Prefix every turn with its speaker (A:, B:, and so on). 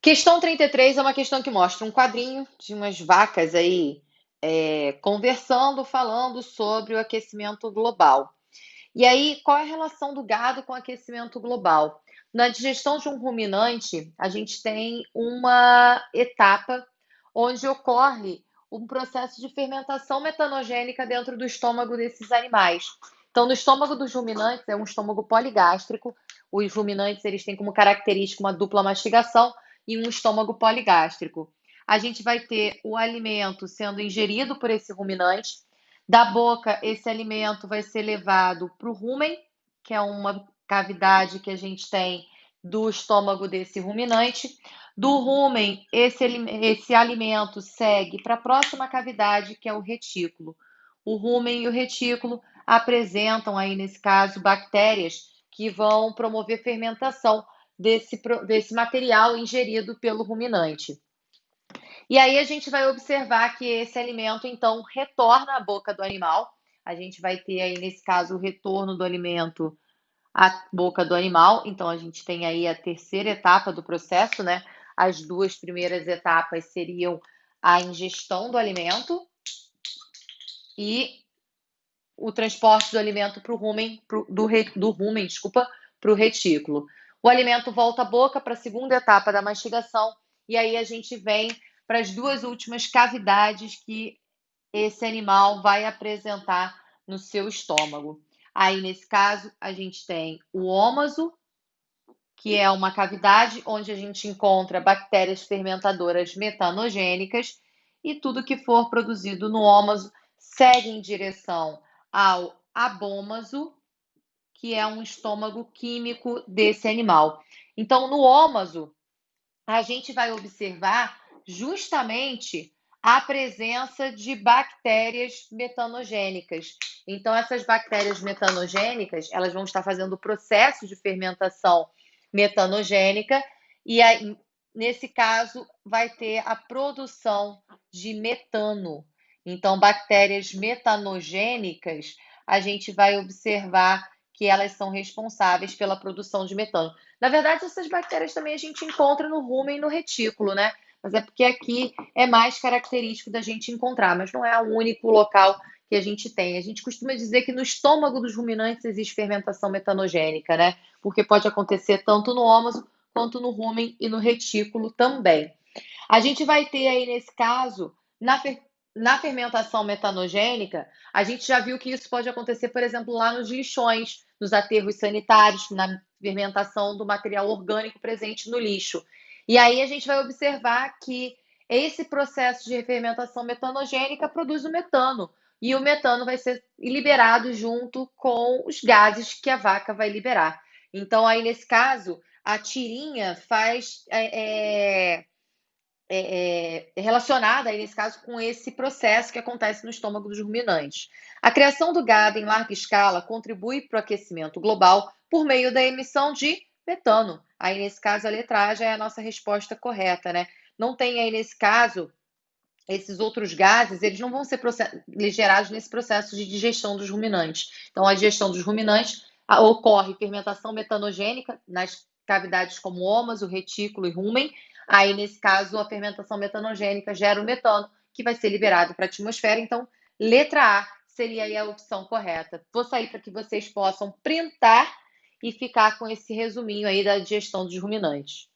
A: Questão 33 é uma questão que mostra um quadrinho de umas vacas aí conversando, falando sobre o aquecimento global. E aí, qual é a relação do gado com o aquecimento global? Na digestão de um ruminante, a gente tem uma etapa onde ocorre um processo de fermentação metanogênica dentro do estômago desses animais. Então, no estômago dos ruminantes, é um estômago poligástrico. Os ruminantes eles têm como característica uma dupla mastigação e um estômago poligástrico. A gente vai ter o alimento sendo ingerido por esse ruminante. Da boca, esse alimento vai ser levado para o rumen, que é uma cavidade que a gente tem do estômago desse ruminante. Do rumen, esse alimento segue para a próxima cavidade, que é o retículo. O rumen e o retículo apresentam aí, nesse caso, bactérias que vão promover fermentação desse material ingerido pelo ruminante. E aí a gente vai observar que esse alimento, então, retorna à boca do animal. A gente vai ter aí, nesse caso, o retorno do alimento à boca do animal. Então, a gente tem aí a terceira etapa do processo, né? As duas primeiras etapas seriam a ingestão do alimento e o transporte do alimento para o rumen, do rumen, desculpa, para o retículo. O alimento volta à boca para a segunda etapa da mastigação, e aí a gente vem para as duas últimas cavidades que esse animal vai apresentar no seu estômago. Aí, nesse caso, a gente tem o ômago, que é uma cavidade onde a gente encontra bactérias fermentadoras metanogênicas, e tudo que for produzido no ômago segue em direção ao abômago, que é um estômago químico desse animal. Então, no ômago, a gente vai observar justamente a presença de bactérias metanogênicas. Então, essas bactérias metanogênicas, elas vão estar fazendo o processo de fermentação metanogênica e aí, nesse caso, vai ter a produção de metano. Então, bactérias metanogênicas, a gente vai observar que elas são responsáveis pela produção de metano. Na verdade, essas bactérias também a gente encontra no rumen e no retículo, né? Mas é porque aqui é mais característico da gente encontrar, mas não é o único local que a gente tem. A gente costuma dizer que no estômago dos ruminantes existe fermentação metanogênica, né? Porque pode acontecer tanto no ômago quanto no rumen e no retículo também. A gente vai ter aí, nesse caso, na fermentação metanogênica, a gente já viu que isso pode acontecer, por exemplo, lá nos lixões, nos aterros sanitários, na fermentação do material orgânico presente no lixo. E aí a gente vai observar que esse processo de fermentação metanogênica produz o metano. E o metano vai ser liberado junto com os gases que a vaca vai liberar. Então, aí nesse caso, a tirinha faz relacionada, aí, nesse caso, com esse processo que acontece no estômago dos ruminantes. A criação do gado em larga escala contribui para o aquecimento global por meio da emissão de metano. Aí, nesse caso, a letra A já é a nossa resposta correta, né? Não tem aí, nesse caso, esses outros gases, eles não vão ser gerados nesse processo de digestão dos ruminantes. Então, a digestão dos ruminantes ocorre fermentação metanogênica nas cavidades como ômago, retículo e rumen. Aí, nesse caso, a fermentação metanogênica gera o metano, que vai ser liberado para a atmosfera. Então, letra A seria aí a opção correta. Vou sair para que vocês possam printar e ficar com esse resuminho aí da digestão dos ruminantes.